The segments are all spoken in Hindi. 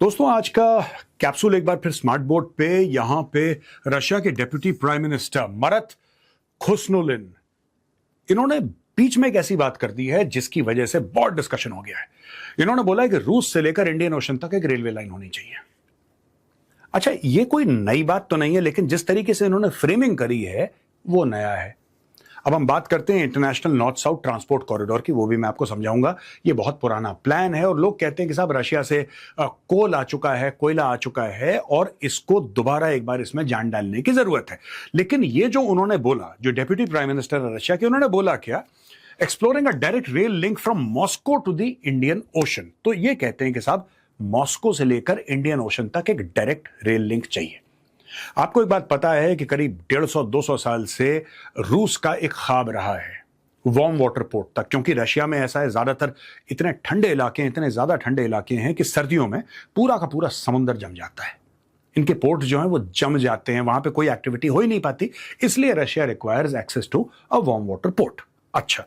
दोस्तों आज का कैप्सूल एक बार फिर स्मार्ट बोर्ड पे यहां पे रशिया के डेप्यूटी प्राइम मिनिस्टर मरत खुस्नुलिन इन्होंने बीच में एक ऐसी बात कर दी है जिसकी वजह से बहुत डिस्कशन हो गया है। इन्होंने बोला है कि रूस से लेकर इंडियन ओशन तक एक रेलवे लाइन होनी चाहिए। अच्छा, ये कोई नई बात तो नहीं है, लेकिन जिस तरीके से इन्होंने फ्रेमिंग करी है वो नया है। अब हम बात करते हैं international north south transport corridor की, वो भी मैं आपको समझाऊंगा। ये बहुत पुराना प्लान है और लोग कहते हैं कि साहब रशिया से कोल आ चुका है, कोयला आ चुका है और इसको दोबारा एक बार इसमें जान डालने की जरूरत है। लेकिन ये जो उन्होंने बोला, जो डेप्यूटी प्राइम मिनिस्टर रशिया के, उन्होंने बोला क्या, exploring a direct rail link from Moscow to the Indian Ocean. तो ये कहते हैं कि साहब मॉस्को से लेकर इंडियन ओशन तक एक डायरेक्ट रेल लिंक चाहिए। आपको एक बात पता है कि करीब 150-200 साल से रूस का एक ख्वाब रहा है वार्म वाटर पोर्ट तक, क्योंकि रशिया में ऐसा है, ज्यादातर इतने ठंडे इलाके हैं, इतने ज्यादा ठंडे इलाके हैं कि सर्दियों में पूरा का पूरा समुद्र जम जाता है। इनके पोर्ट जो हैं वो जम जाते हैं, वहां पे कोई एक्टिविटी हो ही नहीं पाती, इसलिए Russia requires access to a warm water port. अच्छा,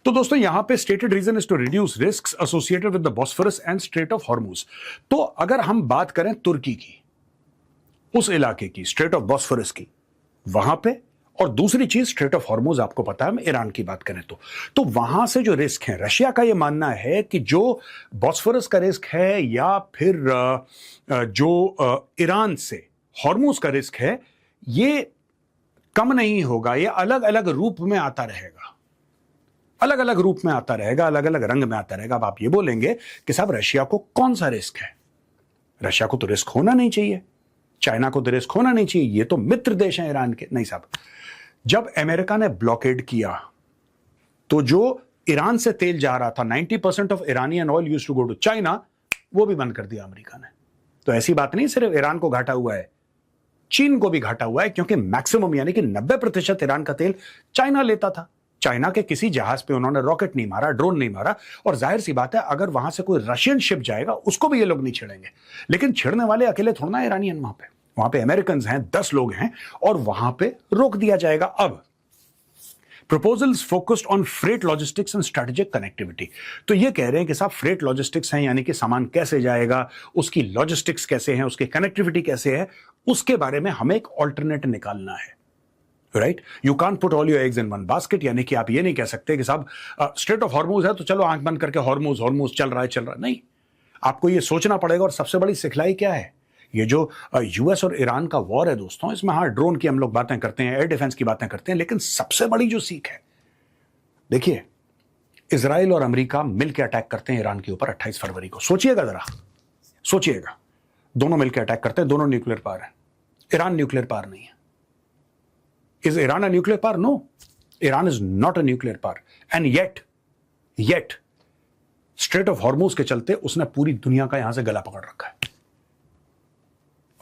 तो दोस्तों यहां पे stated reason is to reduce risks associated with the Bosphorus and strait of Hormuz. तो अगर हम बात करें तुर्की की, उस इलाके की, स्ट्रेट ऑफ बॉस्फोरस की, वहां पे, और दूसरी चीज स्ट्रेट ऑफ हॉर्मुज, आपको पता है हम ईरान की बात करें तो वहां से जो रिस्क है, रशिया का यह मानना है कि जो बॉस्फोरस का रिस्क है या फिर जो ईरान से हॉर्मुज का रिस्क है, ये कम नहीं होगा, ये अलग अलग रूप में आता रहेगा, अलग अलग रूप में आता रहेगा, अलग अलग रंग में आता रहेगा। अब आप ये बोलेंगे कि साहब रशिया को कौन सा रिस्क है? रशिया को तो रिस्क होना नहीं चाहिए, चाइना को तो रिस्क होना नहीं चाहिए, ये तो मित्र देश हैं ईरान के। नहीं साहब, जब अमेरिका ने ब्लॉकेड किया तो जो ईरान से तेल जा रहा था, 90% of Iranian oil used to go to China, वो भी बंद कर दिया अमेरिका ने। तो ऐसी बात नहीं सिर्फ ईरान को घाटा हुआ है, चीन को भी घाटा हुआ है, क्योंकि मैक्सिमम यानी कि 90% ईरान का तेल चाइना लेता था। चाइना के किसी जहाज पे उन्होंने रॉकेट नहीं मारा, ड्रोन नहीं मारा, और जाहिर सी बात है अगर वहां से कोई रशियन शिप जाएगा उसको भी ये लोग नहीं छेड़ेंगे। लेकिन छेड़ने वाले अकेले थोड़ा ना ईरानियन, वहां पे अमेरिकन हैं, 10 लोग हैं, और वहां पे रोक दिया जाएगा। अब proposals focused on freight logistics and strategic connectivity. तो ये कह रहे हैं कि साहब फ्रेट लॉजिस्टिक्स हैं, यानी कि सामान कैसे जाएगा, उसकी लॉजिस्टिक्स कैसे है, उसकी कनेक्टिविटी कैसे है, उसके बारे में हमें एक ऑल्टरनेट निकालना है। Right, you can't put all your eggs in one basket, यानी कि आप ये नहीं कह सकते कि साहब स्ट्रेट ऑफ हॉर्मुज है तो चलो आंख बंद करके हॉर्मुज चल रहा है। नहीं, आपको ये सोचना पड़ेगा। और सबसे बड़ी सिखलाई क्या है, ये जो यूएस और ईरान का वॉर है दोस्तों, इसमें हाँ ड्रोन की हम लोग बातें करते हैं, एयर डिफेंस की बातें करते हैं, लेकिन सबसे बड़ी जो सीख है, देखिए इजराइल और अमेरिका मिलकर अटैक करते हैं ईरान के ऊपर 28 फरवरी को। सोचिएगा जरा, सोचिएगा, दोनों मिलकर अटैक करते हैं, दोनों न्यूक्लियर पावर है। ईरान न्यूक्लियर पावर नहीं है। Is Iran a nuclear power? No. Iran is not a nuclear power. And yet, Strait of Hormuz के चलते उसने पूरी दुनिया का यहां से गला पकड़ रखा है।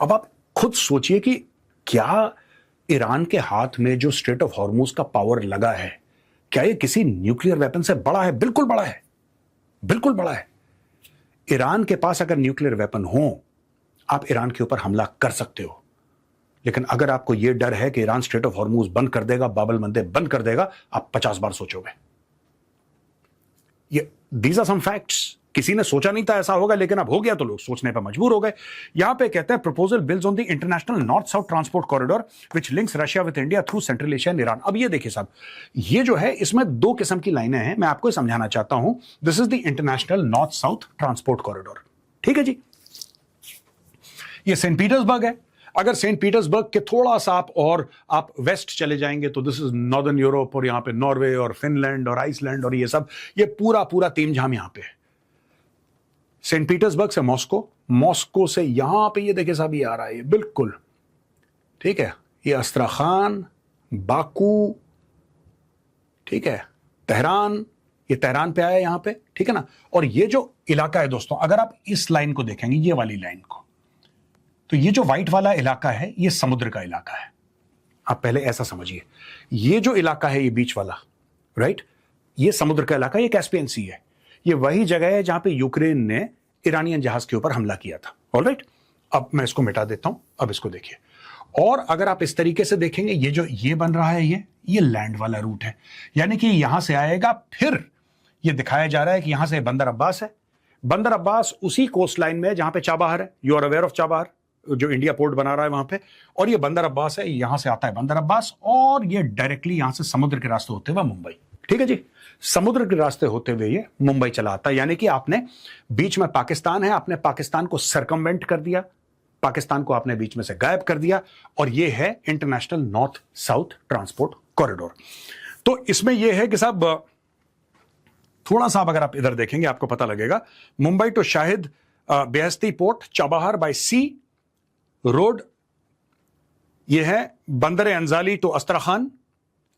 अब आप खुद सोचिए कि क्या ईरान के हाथ में जो स्ट्रेट ऑफ हॉर्मुज का पावर लगा है, क्या ये किसी न्यूक्लियर वेपन से बड़ा है? बिल्कुल बड़ा है, बिल्कुल बड़ा है। ईरान के पास अगर न्यूक्लियर वेपन हो, आप ईरान के ऊपर हमला कर सकते हो, लेकिन अगर आपको यह डर है कि ईरान स्ट्रेट ऑफ हॉर्मुज बंद कर देगा, बाबल मंदिर बंद कर देगा, आप 50 बार सोचोगे। ये दीज आर सम फैक्ट्स। किसी ने सोचा नहीं था ऐसा होगा, लेकिन अब हो गया तो लोग सोचने पर मजबूर हो गए। यहां पे कहते हैं proposal builds on the international north south transport corridor which links Russia with India through central Asia and Iran. अब ये देखिए साहब, ये जो है इसमें दो किस्म की लाइनें हैं, मैं आपको समझाना चाहता हूं। This is the international north south transport corridor, ठीक है जी। ये सेंट पीटर्सबर्ग है। अगर सेंट पीटर्सबर्ग के थोड़ा सा आप वेस्ट चले जाएंगे तो दिस इज नॉर्दर्न यूरोप, और यहां पे नॉर्वे और फिनलैंड और आइसलैंड और ये सब, ये पूरा तीमझाम यहां पे है। सेंट पीटर्सबर्ग से मॉस्को से यहां पे ये देखिए साहब, ये आ रहा है, ये बिल्कुल ठीक है, ये अस्त्राखान, बाकू, ठीक है, तेहरान, ये तेहरान पे आया यहां पे, ठीक है ना। और ये जो इलाका है दोस्तों, अगर आप इस लाइन को देखेंगे, ये वाली लाइन को, तो ये जो व्हाइट वाला इलाका है ये समुद्र का इलाका है। आप पहले ऐसा समझिए, ये जो इलाका है ये बीच वाला, राइट, ये समुद्र का इलाका, ये कैस्पियन सी है। ये वही जगह है जहां पे यूक्रेन ने ईरानियन जहाज के ऊपर हमला किया था। ऑलराइट, अब मैं इसको मिटा देता हूं, अब इसको देखिए। और अगर आप इस तरीके से देखेंगे, ये जो ये बन रहा है, ये लैंड वाला रूट है, यानी कि यहां से आएगा, फिर ये दिखाया जा रहा है कि यहां से बंदर अब्बास है, बंदर अब्बास उसी कोस्ट लाइन में है जहां पे चाबहार है। You are aware of Chabahar, जो इंडिया पोर्ट बना रहा है वहां पे, और ये बंदर अब्बास है। यहां से आता है बंदर अब्बास और ये डायरेक्टली यहां से समुद्र के रास्ते होते हुए मुंबई। ठीक है जी, समुद्र के रास्ते होते हुए ये मुंबई चला आता है। यानी कि आपने बीच में पाकिस्तान है, आपने पाकिस्तान को सरकमवेंट कर दिया, पाकिस्तान को आपने बीच में से गायब कर दिया, और ये है international north south transport corridor. तो इसमें यह है कि साहब थोड़ा सा अगर आप इधर देखेंगे आपको पता लगेगा, Mumbai to Shahid Beheshti port, Chabahar by sea road, यह है बंदर अंजाली टू अस्त्रखान।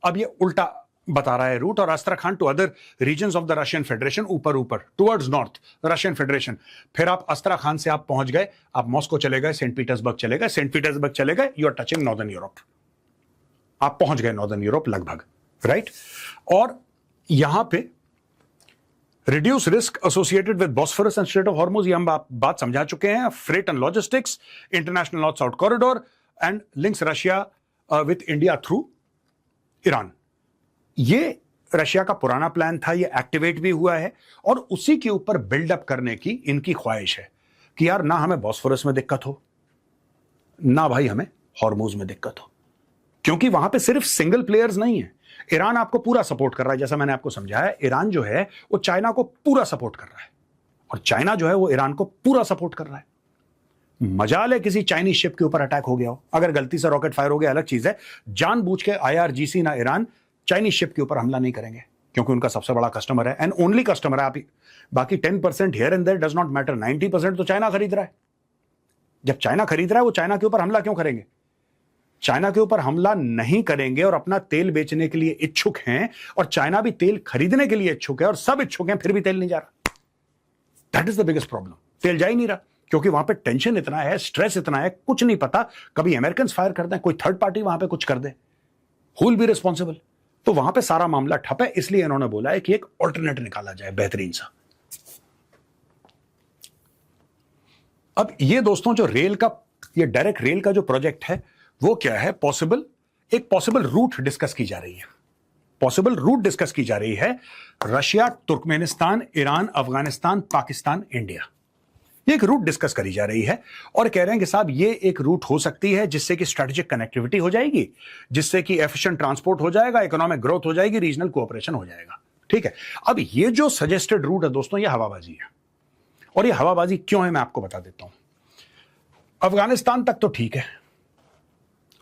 अब ये उल्टा बता रहा है रूट, और Astrakhan to other regions of the Russian Federation, ऊपर ऊपर टुवर्ड्स नॉर्थ रशियन फेडरेशन। फिर आप अस्त्रखान से आप पहुंच गए, आप मॉस्को चले गए, सेंट पीटर्सबर्ग चले गए, सेंट पीटर्सबर्ग चले गए, you are touching northern Europe, आप पहुंच गए नॉर्दर्न यूरोप लगभग, राइट। और यहां पे reduce risk associated with Bosphorus and strait of Hormuz, ये हम बात समझा चुके हैं। Freight and logistics, international north south corridor and links Russia with India through Iran. ये रशिया का पुराना प्लान था, ये एक्टिवेट भी हुआ है, और उसी के ऊपर बिल्डअप करने की इनकी ख्वाहिश है कि यार ना हमें बॉस्फोरस में दिक्कत हो, ना भाई हमें हॉर्मुज में दिक्कत हो, क्योंकि वहां पे सिर्फ सिंगल प्लेयर्स नहीं है। ईरान आपको पूरा सपोर्ट कर रहा है, जैसा मैंने आपको समझाया। ईरान जो है वो चाइना को पूरा सपोर्ट कर रहा है, और चाइना जो है वो ईरान को पूरा सपोर्ट कर रहा है। मजाल है किसी चाइनीज शिप के ऊपर अटैक हो गया हो, अगर गलती से रॉकेट फायर हो गया अलग चीज है। जानबूझ के IRGC ना ईरान चाइनीज शिप के ऊपर हमला नहीं करेंगे, क्योंकि उनका सबसे बड़ा कस्टमर है एंड ओनली कस्टमर है। आप बाकी 10% here and there does not matter, 90% तो चाइना खरीद रहा है। जब चाइना खरीद रहा है, वो चाइना के ऊपर हमला क्यों करेंगे? चाइना के ऊपर हमला नहीं करेंगे और अपना तेल बेचने के लिए इच्छुक हैं, और चाइना भी तेल खरीदने के लिए इच्छुक है, और सब इच्छुक हैं, फिर भी तेल नहीं जा रहा। That is the biggest problem. तेल जा ही नहीं रहा, क्योंकि वहां पे टेंशन इतना है, स्ट्रेस इतना है, कुछ नहीं पता, कभी अमेरिकन फायर कर दें, कोई थर्ड पार्टी वहां पे कुछ कर दे, हु विल बी रिस्पॉन्सिबल? तो वहां पे सारा मामला ठप है। इसलिए इन्होंने बोला है कि एक ऑल्टरनेट निकाला जाए बेहतरीन सा। अब ये दोस्तों जो रेल का, ये डायरेक्ट रेल का जो प्रोजेक्ट है वो क्या है? एक पॉसिबल रूट डिस्कस की जा रही है। पॉसिबल रूट डिस्कस की जा रही है Russia, Turkmenistan, Iran, Afghanistan, Pakistan, India. ये एक रूट डिस्कस करी जा रही है, और कह रहे हैं कि साहब ये एक रूट हो सकती है जिससे कि स्ट्रेटेजिक कनेक्टिविटी हो जाएगी, जिससे कि एफिशिएंट ट्रांसपोर्ट हो जाएगा, इकोनॉमिक ग्रोथ हो जाएगी, रीजनल कोऑपरेशन हो जाएगा। ठीक है, अब ये जो सजेस्टेड रूट है दोस्तों, ये हवाबाजी है। और ये हवाबाजी क्यों है मैं आपको बता देता हूं। अफगानिस्तान तक तो ठीक है,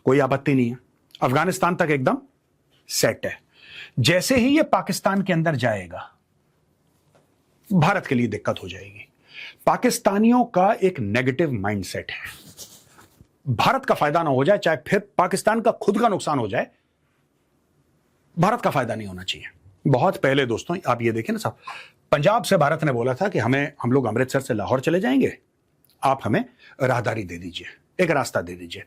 कोई आपत्ति नहीं है, अफगानिस्तान तक एकदम सेट है। जैसे ही ये पाकिस्तान के अंदर जाएगा, भारत के लिए दिक्कत हो जाएगी। पाकिस्तानियों का एक नेगेटिव माइंडसेट है, भारत का फायदा ना हो जाए, चाहे फिर पाकिस्तान का खुद का नुकसान हो जाए, भारत का फायदा नहीं होना चाहिए। बहुत पहले दोस्तों आप ये देखें ना साहब, पंजाब से भारत ने बोला था कि हम लोग अमृतसर से लाहौर चले जाएंगे, आप हमें राहदारी दे दीजिए, एक रास्ता दे दीजिए,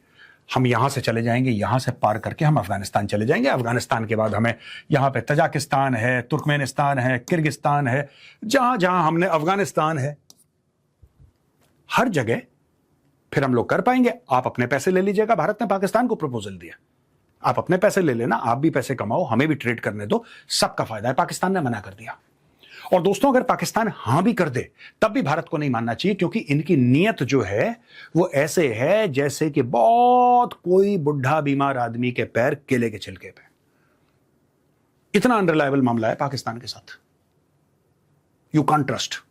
हम यहां से चले जाएंगे, यहां से पार करके हम अफगानिस्तान चले जाएंगे, अफगानिस्तान के बाद हमें यहां पे तजाकिस्तान है, तुर्कमेनिस्तान है, किर्गिस्तान है, जहां जहां हमने अफगानिस्तान है, हर जगह फिर हम लोग कर पाएंगे। आप अपने पैसे ले लीजिएगा, भारत ने पाकिस्तान को प्रपोजल दिया, आप अपने पैसे ले लेना, आप भी पैसे कमाओ, हमें भी ट्रेड करने दो, सबका फायदा है। पाकिस्तान ने मना कर दिया। और दोस्तों अगर पाकिस्तान हां भी कर दे तब भी भारत को नहीं मानना चाहिए, क्योंकि इनकी नीयत जो है वो ऐसे है जैसे कि बहुत कोई बुढ़ा बीमार आदमी के पैर केले के छिलके पे। इतना अनरिलायबल मामला है पाकिस्तान के साथ, यू कांट ट्रस्ट।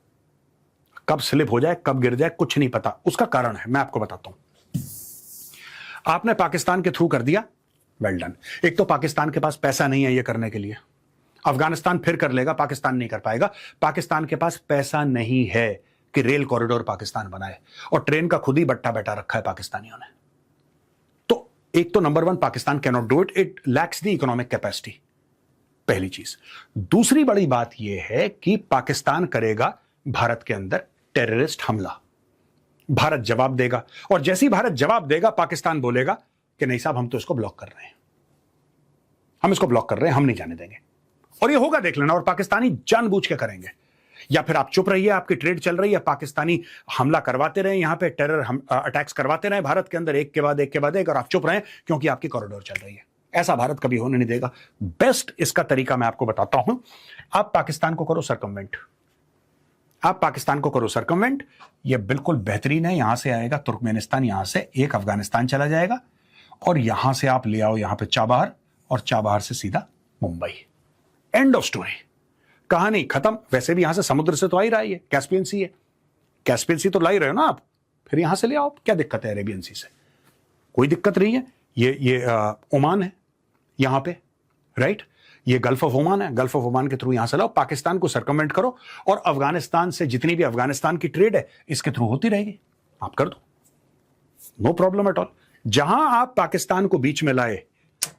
कब स्लिप हो जाए, कब गिर जाए, कुछ नहीं पता। उसका कारण है, मैं आपको बताता हूं। आपने पाकिस्तान के थ्रू कर दिया, वेल डन। एक तो पाकिस्तान के पास पैसा नहीं है ये करने के लिए, अफगानिस्तान फिर कर लेगा, पाकिस्तान नहीं कर पाएगा। पाकिस्तान के पास पैसा नहीं है कि रेल कॉरिडोर पाकिस्तान बनाए, और ट्रेन का खुद ही बट्टा बैठा रखा है पाकिस्तानियों ने। तो एक तो number 1 Pakistan can not do it, it lacks the economic capacity, पहली चीज। दूसरी बड़ी बात यह है कि पाकिस्तान करेगा भारत के अंदर टेररिस्ट हमला, भारत जवाब देगा, और जैसे ही भारत जवाब देगा पाकिस्तान बोलेगा कि नहीं साहब हम तो इसको ब्लॉक कर रहे हैं, हम इसको ब्लॉक कर रहे हैं, हम नहीं जाने देंगे। और ये होगा, देख लेना। और पाकिस्तानी जानबूझ के करेंगे, या फिर आप चुप रहिए, आपकी ट्रेड चल रही है, पाकिस्तानी हमला करवाते रहे, यहां पे टेरर अटैक्स करवाते रहे भारत के अंदर, एक के बाद एक के बाद एक, और आप चुप रहे क्योंकि आपकी कॉरिडोर चल रही है। ऐसा भारत कभी होने नहीं देगा। बेस्ट इसका तरीका मैं आपको बताता हूं, आप पाकिस्तान को करो सरकमवेंट, आप पाकिस्तान को करो सरकमवेंट, ये बिल्कुल बेहतरीन है। यहां से आएगा तुर्कमेनिस्तान, यहां से एक अफगानिस्तान चला जाएगा और यहां से आप ले आओ यहां पे चाबहार और चाबहार से सीधा मुंबई। एंड ऑफ स्टोरी, कहानी खत्म। वैसे भी यहां से समुद्र से तो आ ही रहा है, कैस्पियन सी है, कैस्पियन सी तो ला ही रहे हो ना आप, फिर यहां से ले आओ, क्या दिक्कत है अरेबियन सी से? कोई दिक्कत नहीं है। ये ओमान है यहां पे, राइट? ये गल्फ ऑफ ओमान है, गल्फ ऑफ ओमान के थ्रू यहां से लाओ, पाकिस्तान को सर्कमवेंट करो और अफगानिस्तान से जितनी भी अफगानिस्तान की ट्रेड है इसके थ्रू होती रहेगी, आप कर दो, नो प्रॉब्लम एट ऑल। जहां आप पाकिस्तान को बीच में लाए,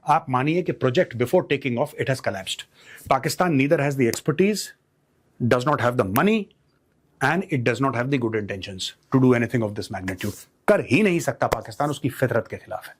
आप मानिए कि project before taking off it has collapsed. Pakistan neither has the expertise, does not have the money and it does not have the good intentions to do anything of this magnitude. कर ही नहीं सकता पाकिस्तान, उसकी फितरत के खिलाफ है।